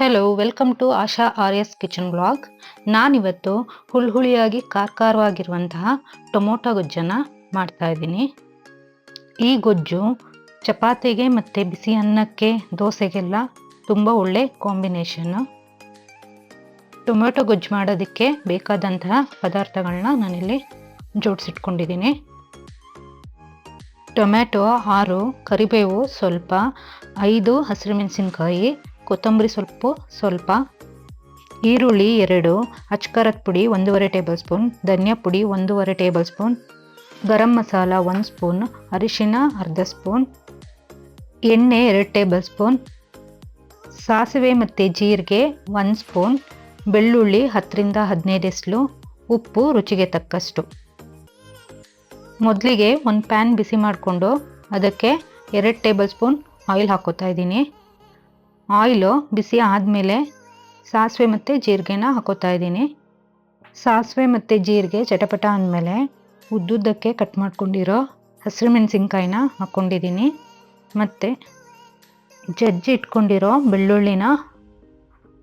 Hello, welcome to Asha Arya's kitchen blog. ನಾನಿವತ್ತು ಹುಳಿಯಾಗಿ ಖಾರವಾಗಿರುವಂತಹ tomato ಗೊಜ್ಜನ್ನು ಮಾಡ್ತಾ ಇದ್ದೀನಿ. ಈ ಗೊಜ್ಜು ಚಪಾತಿಗೆ ಮತ್ತು ಬಿಸಿ ಅನ್ನಕ್ಕೆ, ದೋಸೆಗೆಲ್ಲ ತುಂಬ ಒಳ್ಳೆ ಕಾಂಬಿನೇಷನ್ನು. ಟೊಮೊಟೊ ಗೊಜ್ಜು ಮಾಡೋದಕ್ಕೆ ಬೇಕಾದಂತಹ ಪದಾರ್ಥಗಳನ್ನ ನಾನಿಲ್ಲಿ ಜೋಡಿಸಿಟ್ಕೊಂಡಿದ್ದೀನಿ. ಟೊಮ್ಯಾಟೊ 6, ಕರಿಬೇವು ಸ್ವಲ್ಪ, 5 ಹಸಿರುಮೆಣಸಿನ್ಕಾಯಿ, ಕೊತ್ತಂಬರಿ ಸೊಪ್ಪು ಸ್ವಲ್ಪ, ಈರುಳ್ಳಿ 2, ಅಚ್ಕಾರದ ಪುಡಿ 1.5 ಟೇಬಲ್ ಸ್ಪೂನ್, ಧನಿಯಾ ಪುಡಿ 1.5 table spoon, garam masala 1 spoon, ಅರಿಶಿನ ಅರ್ಧ ಸ್ಪೂನ್, ಎಣ್ಣೆ 2 ಟೇಬಲ್ ಸ್ಪೂನ್, ಸಾಸಿವೆ ಮತ್ತು ಜೀರಿಗೆ 1 ಸ್ಪೂನ್, ಬೆಳ್ಳುಳ್ಳಿ 10ರಿಂದ 15 ಎಸ್ಲು, ಉಪ್ಪು ರುಚಿಗೆ ತಕ್ಕಷ್ಟು. ಮೊದಲಿಗೆ ಒಂದು ಪ್ಯಾನ್ ಬಿಸಿ ಮಾಡಿಕೊಂಡು ಅದಕ್ಕೆ 2 ಟೇಬಲ್ ಸ್ಪೂನ್ ಆಯಿಲ್ ಹಾಕೋತಾ ಇದ್ದೀನಿ. ಆಯಿಲು ಬಿಸಿ ಆದಮೇಲೆ ಸಾಸಿವೆ ಮತ್ತು ಜೀರಿಗೆನ ಹಾಕೋತಾ ಇದ್ದೀನಿ. ಸಾಸಿವೆ ಮತ್ತು ಜೀರಿಗೆ ಚಟಪಟ ಅಂದಮೇಲೆ ಉದ್ದುದ್ದಕ್ಕೆ ಕಟ್ ಮಾಡ್ಕೊಂಡಿರೋ ಹಸಿರುಮೆಣಸಿನ್ಕಾಯಿನ ಹಾಕ್ಕೊಂಡಿದ್ದೀನಿ. ಮತ್ತು ಜಜ್ಜಿ ಇಟ್ಕೊಂಡಿರೋ ಬೆಳ್ಳುಳ್ಳಿನ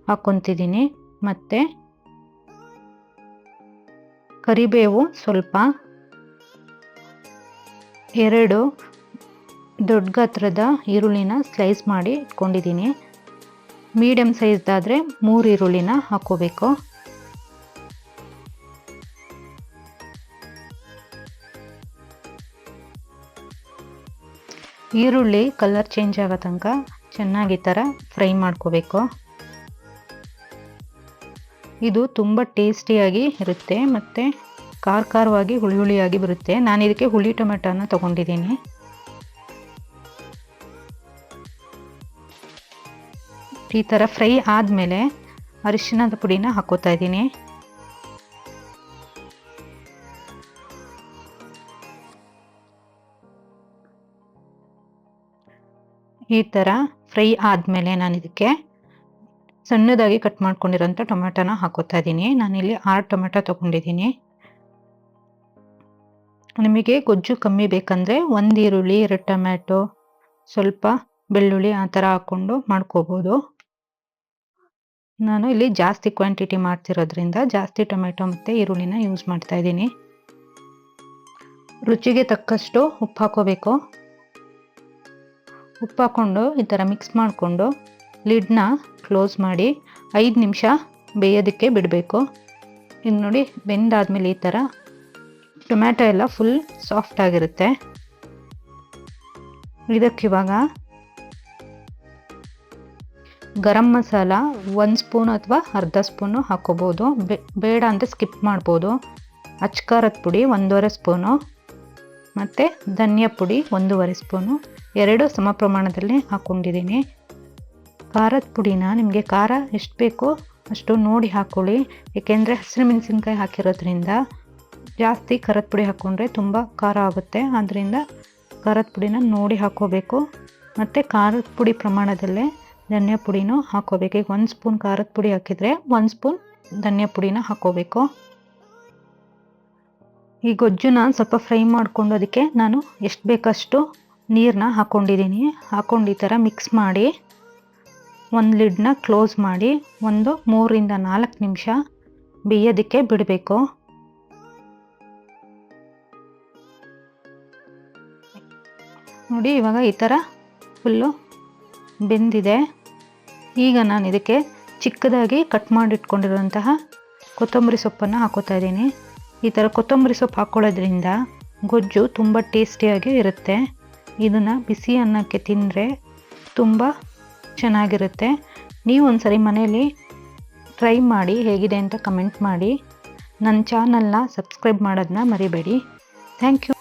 ಹಾಕ್ಕೊತಿದ್ದೀನಿ. ಮತ್ತು ಕರಿಬೇವು ಸ್ವಲ್ಪ, 2 ದೊಡ್ಡ ಗಾತ್ರದ ಈರುಳ್ಳಿನ ಸ್ಲೈಸ್ ಮಾಡಿ ಇಟ್ಕೊಂಡಿದ್ದೀನಿ. ಮೀಡಿಯಮ್ ಸೈಜ್ದಾದರೆ 3 ಈರುಳ್ಳಿನ ಹಾಕ್ಕೋಬೇಕು. ಈರುಳ್ಳಿ ಕಲರ್ ಚೇಂಜ್ ಆಗೋ ತನಕ ಚೆನ್ನಾಗಿ ಈ ಥರ ಫ್ರೈ ಮಾಡ್ಕೋಬೇಕು. ಇದು ತುಂಬ ಟೇಸ್ಟಿಯಾಗಿ ಇರುತ್ತೆ ಮತ್ತು ಖಾರವಾಗಿ ಹುಳಿಯಾಗಿ ಬರುತ್ತೆ. ನಾನು ಇದಕ್ಕೆ ಹುಳಿ ಟೊಮೆಟೊನ ತೊಗೊಂಡಿದ್ದೀನಿ. ಈ ಥರ ಫ್ರೈ ಆದಮೇಲೆ ಅರಿಶಿಣದ ಪುಡಿನ ಹಾಕೋತಾ ಇದ್ದೀನಿ. ಈ ಥರ ಫ್ರೈ ಆದಮೇಲೆ ನಾನು ಇದಕ್ಕೆ ಸಣ್ಣದಾಗಿ ಕಟ್ ಮಾಡ್ಕೊಂಡಿರೋಂಥ ಟೊಮೆಟೊನ ಹಾಕೋತಾ ಇದ್ದೀನಿ. ನಾನಿಲ್ಲಿ 6 ಟೊಮೆಟೊ ತೊಗೊಂಡಿದ್ದೀನಿ. ನಿಮಗೆ ಗೊಜ್ಜು ಕಮ್ಮಿ ಬೇಕಂದರೆ 1 ಈರುಳ್ಳಿ, 2 ಟೊಮ್ಯಾಟೊ, ಸ್ವಲ್ಪ ಬೆಳ್ಳುಳ್ಳಿ ಆ ಥರ ಹಾಕ್ಕೊಂಡು ಮಾಡ್ಕೋಬೋದು. ನಾನು ಇಲ್ಲಿ ಜಾಸ್ತಿ ಕ್ವಾಂಟಿಟಿ ಮಾಡ್ತಿರೋದ್ರಿಂದ ಜಾಸ್ತಿ ಟೊಮೆಟೊ ಮತ್ತು ಈರುಳ್ಳಿನ ಯೂಸ್ ಮಾಡ್ತಾ ಇದ್ದೀನಿ. ರುಚಿಗೆ ತಕ್ಕಷ್ಟು ಉಪ್ಪು ಹಾಕೋಬೇಕು. ಉಪ್ಪು ಹಾಕ್ಕೊಂಡು ಈ ಥರ ಮಿಕ್ಸ್ ಮಾಡಿಕೊಂಡು ಲಿಡ್ನ ಕ್ಲೋಸ್ ಮಾಡಿ 5 ನಿಮಿಷ ಬೇಯೋದಕ್ಕೆ ಬಿಡಬೇಕು. ಇದು ನೋಡಿ, ಬೆಂದಾದ್ಮೇಲೆ ಈ ಥರ ಟೊಮ್ಯಾಟೊ ಎಲ್ಲ ಫುಲ್ ಸಾಫ್ಟ್ ಆಗಿರುತ್ತೆ. ಇದಕ್ಕಿವಾಗ ಗರಂ ಮಸಾಲ 1 ಸ್ಪೂನ್ ಅಥವಾ ಅರ್ಧ ಸ್ಪೂನು ಹಾಕೋಬೋದು. ಬೇಡ ಅಂತ ಸ್ಕಿಪ್ ಮಾಡ್ಬೋದು. ಅಚ್ಕಾರದ ಪುಡಿ 1.5 ಸ್ಪೂನು ಮತ್ತು ಧನಿಯಾ ಪುಡಿ 1.5 ಸ್ಪೂನು, 2 ಸಮ ಪ್ರಮಾಣದಲ್ಲಿ ಹಾಕ್ಕೊಂಡಿದ್ದೀನಿ. ಖಾರದ ಪುಡಿನ ನಿಮಗೆ ಖಾರ ಎಷ್ಟು ಬೇಕೋ ಅಷ್ಟು ನೋಡಿ ಹಾಕ್ಕೊಳ್ಳಿ. ಏಕೆಂದರೆ ಹಸಿರುಮೆಣಸಿನ್ಕಾಯಿ ಹಾಕಿರೋದ್ರಿಂದ ಜಾಸ್ತಿ ಖಾರದ ಪುಡಿ ಹಾಕ್ಕೊಂಡ್ರೆ ತುಂಬ ಖಾರ ಆಗುತ್ತೆ. ಆದ್ದರಿಂದ ಖಾರದ ಪುಡಿನ ನೋಡಿ ಹಾಕ್ಕೋಬೇಕು. ಮತ್ತು ಖಾರದ ಪುಡಿ ಪ್ರಮಾಣದಲ್ಲೇ ಧನಿಯಾ ಪುಡಿನೂ ಹಾಕ್ಕೋಬೇಕು. ಈಗ 1 ಸ್ಪೂನ್ ಖಾರದ ಪುಡಿ ಹಾಕಿದರೆ 1 ಸ್ಪೂನ್ ಧನಿಯಾ ಪುಡಿನ ಹಾಕ್ಕೋಬೇಕು. ಈ ಗೊಜ್ಜುನ ಸ್ವಲ್ಪ ಫ್ರೈ ಮಾಡಿಕೊಂಡು ಅದಕ್ಕೆ ನಾನು ಎಷ್ಟು ಬೇಕಷ್ಟು ನೀರನ್ನ ಹಾಕ್ಕೊಂಡಿದ್ದೀನಿ. ಹಾಕ್ಕೊಂಡು ಈ ಥರ ಮಿಕ್ಸ್ ಮಾಡಿ ಒಂದು ಲಿಡ್ನ ಕ್ಲೋಸ್ ಮಾಡಿ 3 ರಿಂದ 4 ನಿಮಿಷ ಬೇಯೋದಕ್ಕೆ ಬಿಡಬೇಕು. ನೋಡಿ, ಇವಾಗ ಈ ಥರ ಫುಲ್ಲು ಬೆಂದಿದೆ. ಈಗ ನಾನು ಇದಕ್ಕೆ ಚಿಕ್ಕದಾಗಿ ಕಟ್ ಮಾಡಿಟ್ಕೊಂಡಿರುವಂತಹ ಕೊತ್ತಂಬರಿ ಸೊಪ್ಪನ್ನು ಹಾಕೋತಾ ಇದ್ದೀನಿ. ಈ ಥರ ಕೊತ್ತಂಬರಿ ಸೊಪ್ಪು ಹಾಕ್ಕೊಳ್ಳೋದ್ರಿಂದ ಗೊಜ್ಜು ತುಂಬ ಟೇಸ್ಟಿಯಾಗಿ ಇರುತ್ತೆ. ಇದನ್ನು ಬಿಸಿ ಅನ್ನಕ್ಕೆ ತಿಂದರೆ ತುಂಬ ಚೆನ್ನಾಗಿರುತ್ತೆ. ನೀವು ಒಂದ್ಸರಿ ಮನೆಯಲ್ಲಿ ಟ್ರೈ ಮಾಡಿ ಹೇಗಿದೆ ಅಂತ ಕಮೆಂಟ್ ಮಾಡಿ. ನನ್ನ ಚಾನಲ್ನ ಸಬ್ಸ್ಕ್ರೈಬ್ ಮಾಡೋದನ್ನ ಮರಿಬೇಡಿ. Thank you.